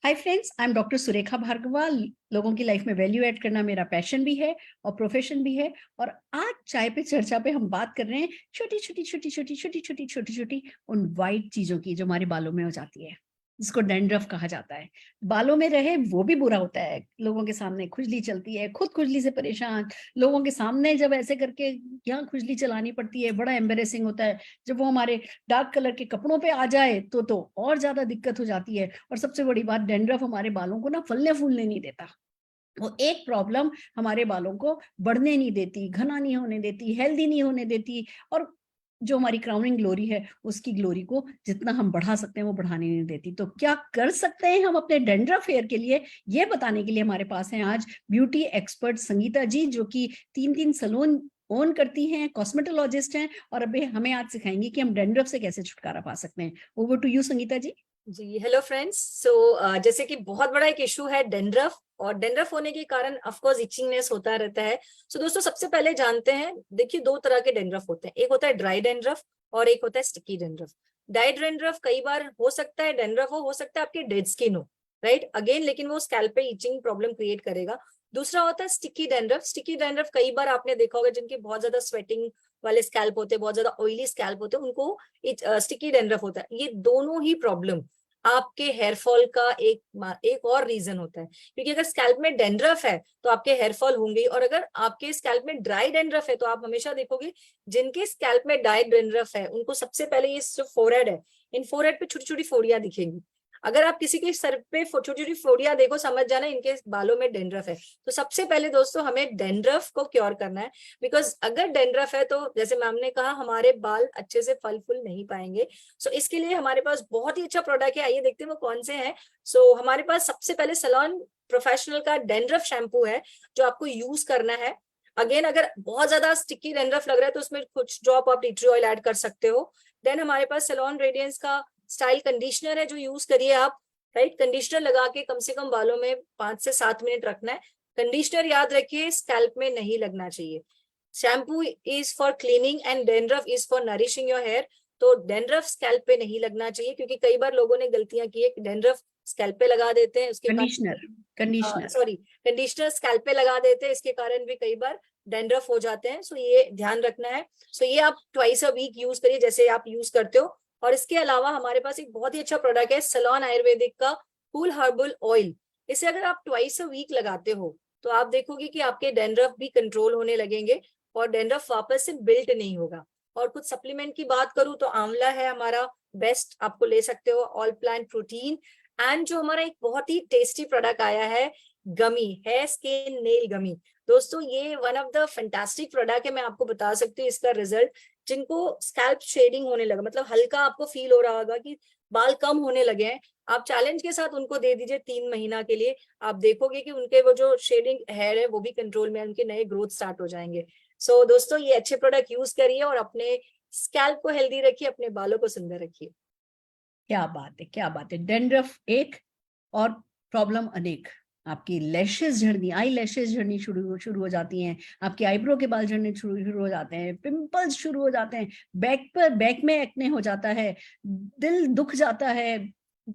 Hi friends, I am doctor Surekha Bhargava. लोगों की life में वैल्यू ऐड करना मेरा पैशन भी है और प्रोफेशन भी है। और आज चाय पे चर्चा पे हम बात कर रहे हैं छोटी छोटी छोटी छोटी छोटी छोटी छोटी छोटी उन वाइट चीजों की जो हमारे बालों में हो जाती है, जिसको डैंड्रफ कहा जाता है। बालों में रहे वो भी बुरा होता है, लोगों के सामने खुजली चलती है, खुद खुजली से परेशान, लोगों के सामने जब ऐसे करके यहाँ खुजली चलानी पड़ती है, बड़ा एम्बेरेसिंग होता है। जब वो हमारे डार्क कलर के कपड़ों पे आ जाए तो और ज्यादा दिक्कत हो जाती है। और सबसे बड़ी बात, डैंड्रफ हमारे बालों को ना फलने फूलने नहीं देता। वो एक प्रॉब्लम हमारे बालों को बढ़ने नहीं देती, घना नहीं होने देती, हेल्दी नहीं होने देती। और जो हमारी क्राउनिंग ग्लोरी है, उसकी ग्लोरी को जितना हम बढ़ा सकते हैं वो बढ़ाने नहीं देती। तो क्या कर सकते हैं हम अपने डैंड्रफ हेयर के लिए, ये बताने के लिए हमारे पास है आज ब्यूटी एक्सपर्ट संगीता जी, जो कि 3 सैलून ओन करती हैं, कॉस्मेटोलॉजिस्ट हैं, और अभी हमें आज सिखाएंगी कि हम डैंड्रफ से कैसे छुटकारा पा सकते हैं। Over to you Sangeeta ji. जी हेलो फ्रेंड्स। सो जैसे कि बहुत बड़ा एक इशू है डेंड्रफ, और डेंड्रफ होने के कारण ऑफ कोर्स इचिंगनेस होता रहता है। सो दोस्तों, सबसे पहले जानते हैं, देखिए दो तरह के डेंड्रफ होते हैं। एक होता है ड्राई डेंड्रफ और एक होता है स्टिकी डेंड्रफ। ड्राई डेंड्रफ कई बार हो सकता है डेंड्रफ हो सकता है आपकी डेड स्किन हो, राइट अगेन, लेकिन वो स्कैल्प पे इचिंग प्रॉब्लम क्रिएट करेगा। दूसरा होता है स्टिकी डेंड्रफ। स्टिकी डेंड्रफ कई बार आपने देखा होगा, जिनके बहुत ज्यादा स्वेटिंग वाले स्कैल्प होते हैं, बहुत ज्यादा ऑयली स्कैल्प होते हैं, उनको स्टिकी डेंड्रफ होता है। ये दोनों ही प्रॉब्लम आपके हेयर फॉल का एक और रीजन होता है, क्योंकि अगर स्कैल्प में डेंड्रफ है तो आपके हेयर फॉल होंगे, और अगर आपके स्कैल्प में ड्राई डेंड्रफ है तो आप हमेशा देखोगे जिनके स्कैल्प में ड्राई डेंड्रफ है उनको सबसे पहले ये जो फोरहेड है, इन फोरहेड पे छोटी छोटी फोड़ियां दिखेंगी। अगर आप किसी के सर पे छोटी छोटी फोड़ियां देखो, समझ जाना इनके बालों में डेंड्रफ है। तो सबसे पहले दोस्तों हमें डेंड्रफ को क्योर करना है, बिकॉज अगर डेंड्रफ है तो जैसे मैम ने कहा, हमारे बाल अच्छे से फल फूल नहीं पाएंगे। सो इसके लिए हमारे पास बहुत ही अच्छा प्रोडक्ट है, आइए देखते हैं वो कौन से हैं। सो हमारे पास सबसे पहले सैलून प्रोफेशनल का डेंड्रफ शैम्पू है, जो आपको यूज करना है। अगेन, अगर बहुत ज्यादा स्टिकी डेंड्रफ लग रहा है तो उसमें कुछ ड्रॉप आप टी ट्री ऑयल ऐड कर सकते हो। देन हमारे पास सैलून रेडियंस का स्टाइल कंडीशनर है, जो यूज करिए आप, राइट। कंडीशनर लगा के कम से कम बालों में 5 से 7 मिनट रखना है। कंडीशनर याद रखिए स्कैल्प में नहीं लगना चाहिए। Shampoo is for cleaning and dandruff is for nourishing your hair. तो डेंड्रफ स्कैल्प पे नहीं लगना चाहिए, क्योंकि कई बार लोगों ने गलतियां की है कि डेंड्रफ स्कैल्प पे लगा देते हैं, उसके कंडीशनर, कारण कंडीशनर। सॉरी कंडीशनर स्कैल्प पे लगा देते हैं, इसके कारण भी कई बार डेंड्रफ हो जाते हैं। सो ये ध्यान रखना है। सो ये आप ट्वाइस अ वीक यूज करिए, जैसे आप यूज करते हो। और इसके अलावा हमारे पास एक बहुत ही अच्छा प्रोडक्ट है, सैलून आयुर्वेदिक का कूल हर्बल ऑयल। इसे अगर आप ट्वाइस अ वीक लगाते हो तो आप देखोगे कि आपके डेंड्रफ भी कंट्रोल होने लगेंगे और डेंड्रफ वापस से बिल्ट नहीं होगा। और कुछ सप्लीमेंट की बात करूं तो आंवला है हमारा बेस्ट, आपको ले सकते हो, ऑल प्लांट प्रोटीन। एंड जो हमारा एक बहुत ही टेस्टी प्रोडक्ट आया है, गमी हेयर स्किन नेल गमी। दोस्तों ये one of the fantastic product है, मैं आपको बता सकती हूँ इसका रिजल्ट। जिनको स्कैल्प शेडिंग होने लगा, मतलब हल्का आपको फील हो रहा होगा कि बाल कम होने लगे हैं, आप चैलेंज के साथ उनको दे दीजिए 3 महीना के लिए। आप देखोगे कि उनके वो जो शेडिंग हेयर है वो भी कंट्रोल में है, उनके नए ग्रोथ स्टार्ट हो जाएंगे। सो दोस्तों, ये अच्छे प्रोडक्ट यूज करिए और अपने स्कैल्प को हेल्दी रखिए, अपने बालों को सुंदर रखिए। क्या बात है, क्या बात है। डैंड्रफ एक और प्रॉब्लम अनेक। आपकी लैशेस झड़नी, आई लैशेस झड़नी शुरू शुरू हो जाती हैं, आपके आईब्रो के बाल झड़ने शुरू शुरू हो जाते हैं, पिंपल्स शुरू हो जाते हैं, बैक में एक्ने हो जाता है, दिल दुख जाता है,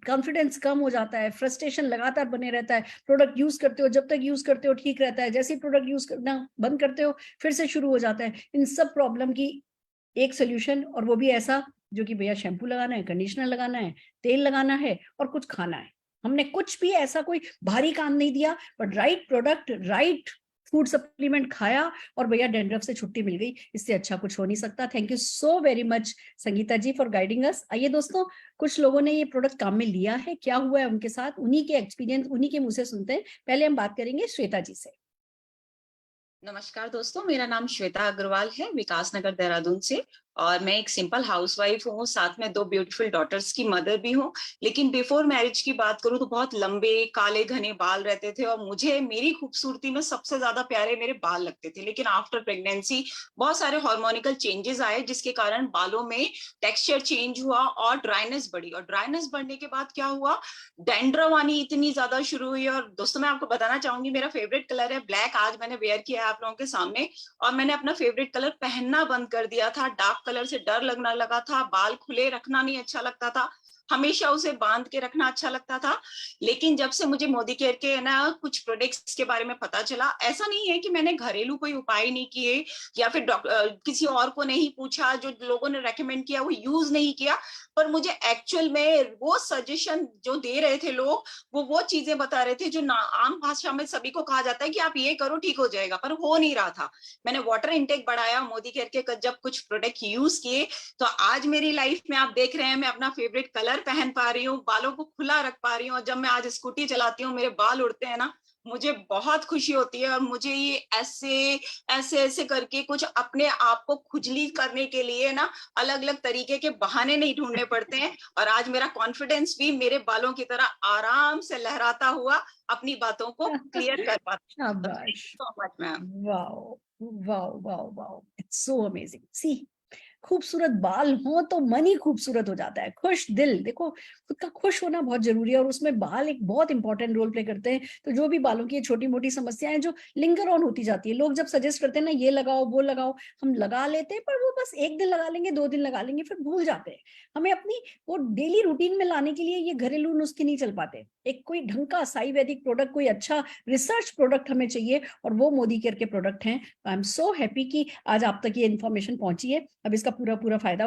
कॉन्फिडेंस कम हो जाता है, फ्रस्ट्रेशन लगातार बने रहता है। प्रोडक्ट यूज करते हो, जब तक यूज करते हो ठीक रहता है, जैसे ही प्रोडक्ट यूज करना बंद करते हो फिर से शुरू हो जाता है। इन सब प्रॉब्लम की एक सोल्यूशन, और वो भी ऐसा जो कि भैया शैम्पू लगाना है, कंडीशनर लगाना है, तेल लगाना है और कुछ खाना है। हमने कुछ भी ऐसा कोई भारी काम नहीं दिया, but right product, right food supplement खाया और भैया डैंड्रफ से छुट्टी मिल गई। इससे अच्छा कुछ हो नहीं सकता। Thank you so very much Sangeeta ji for guiding us. आइए दोस्तों, कुछ लोगों ने ये प्रोडक्ट काम में लिया है, क्या हुआ है उनके साथ, उन्हीं के एक्सपीरियंस, उन्हीं के मुंह से सुनते हैं। पहले हम बात करेंगे श्वेता जी से। नमस्कार दोस्तों, मेरा नाम श्वेता अग्रवाल है, विकास नगर देहरादून से। और मैं एक सिंपल हाउसवाइफ हूँ, साथ में 2 ब्यूटीफुल डॉटर्स की मदर भी हूँ। लेकिन बिफोर मैरिज की बात करूँ तो बहुत लंबे काले घने बाल रहते थे और मुझे मेरी खूबसूरती में सबसे ज्यादा प्यारे मेरे बाल लगते थे। लेकिन आफ्टर प्रेगनेंसी बहुत सारे हार्मोनिकल चेंजेस आए, जिसके कारण बालों में टेक्सचर चेंज हुआ और ड्राइनेस बढ़ी। और ड्राइनेस बढ़ने के बाद क्या हुआ, डैंड्रफ आनी इतनी ज्यादा शुरू हुई। और दोस्तों मैं आपको बताना चाहूंगी, मेरा फेवरेट कलर है ब्लैक। आज मैंने वेयर किया है आप लोगों के सामने, और मैंने अपना फेवरेट कलर पहनना बंद कर दिया था। डार्क कलर से डर लगने लगा था, बाल खुले रखना नहीं अच्छा लगता था। हमेशा उसे बांध के रखना अच्छा लगता था। लेकिन जब से मुझे मोदी केयर के ना कुछ प्रोडक्ट्स के बारे में पता चला, ऐसा नहीं है कि मैंने घरेलू कोई उपाय नहीं किए या फिर किसी और को नहीं पूछा, जो लोगों ने रेकमेंड किया वो यूज नहीं किया, पर मुझे एक्चुअल में वो सजेशन जो दे रहे थे लोग, वो चीजें बता रहे थे जो ना आम भाषा में सभी को कहा जाता है कि आप ये करो ठीक हो जाएगा, पर हो नहीं रहा था। मैंने वाटर इनटेक बढ़ाया, मोदी केयर के जब कुछ प्रोडक्ट यूज किए, तो आज मेरी लाइफ में आप देख रहे हैं मैं अपना फेवरेट कलर पहन पा रही हूँ, बालों को खुला रख पा रही हूँ, और जब मैं आज स्कूटी चलाती हूँ मेरे बाल उड़ते हैं ना, मुझे बहुत खुशी होती है। और मुझे ये ऐसे ऐसे ऐसे करके कुछ अपने आप को खुजली करने के लिए ना अलग अलग तरीके के बहाने नहीं ढूंढने पड़ते हैं, और आज मेरा कॉन्फिडेंस भी मेरे बालों की तरह आराम से लहराता हुआ अपनी बातों को क्लियर कर पाता है। थैंक यू शाबाश। So much ma'am. Wow wow wow wow, it's so amazing. See, खूबसूरत बाल हो तो मन ही खूबसूरत हो जाता है, खुश दिल। देखो, खुद का खुश होना बहुत जरूरी है और उसमें बाल एक बहुत इंपॉर्टेंट रोल प्ले करते हैं। तो जो भी बालों की ये छोटी मोटी समस्याएं जो लिंगर ऑन होती जाती है, लोग जब सजेस्ट करते हैं ना ये लगाओ वो लगाओ, हम लगा लेते हैं, पर वो बस एक दिन लगा लेंगे, 2 दिन लगा लेंगे, फिर भूल जाते हैं। हमें अपनी वो डेली रूटीन में लाने के लिए ये घरेलू नुस्खे नहीं चल पाते। एक कोई ढंग का आयुर्वेदिक प्रोडक्ट, कोई अच्छा रिसर्च प्रोडक्ट हमें चाहिए, और वो मोदी केयर के प्रोडक्ट हैं। आई एम सो हैप्पी कि आज आप तक ये इन्फॉर्मेशन पहुंची है। अब इसका पूरा पूरा फायदा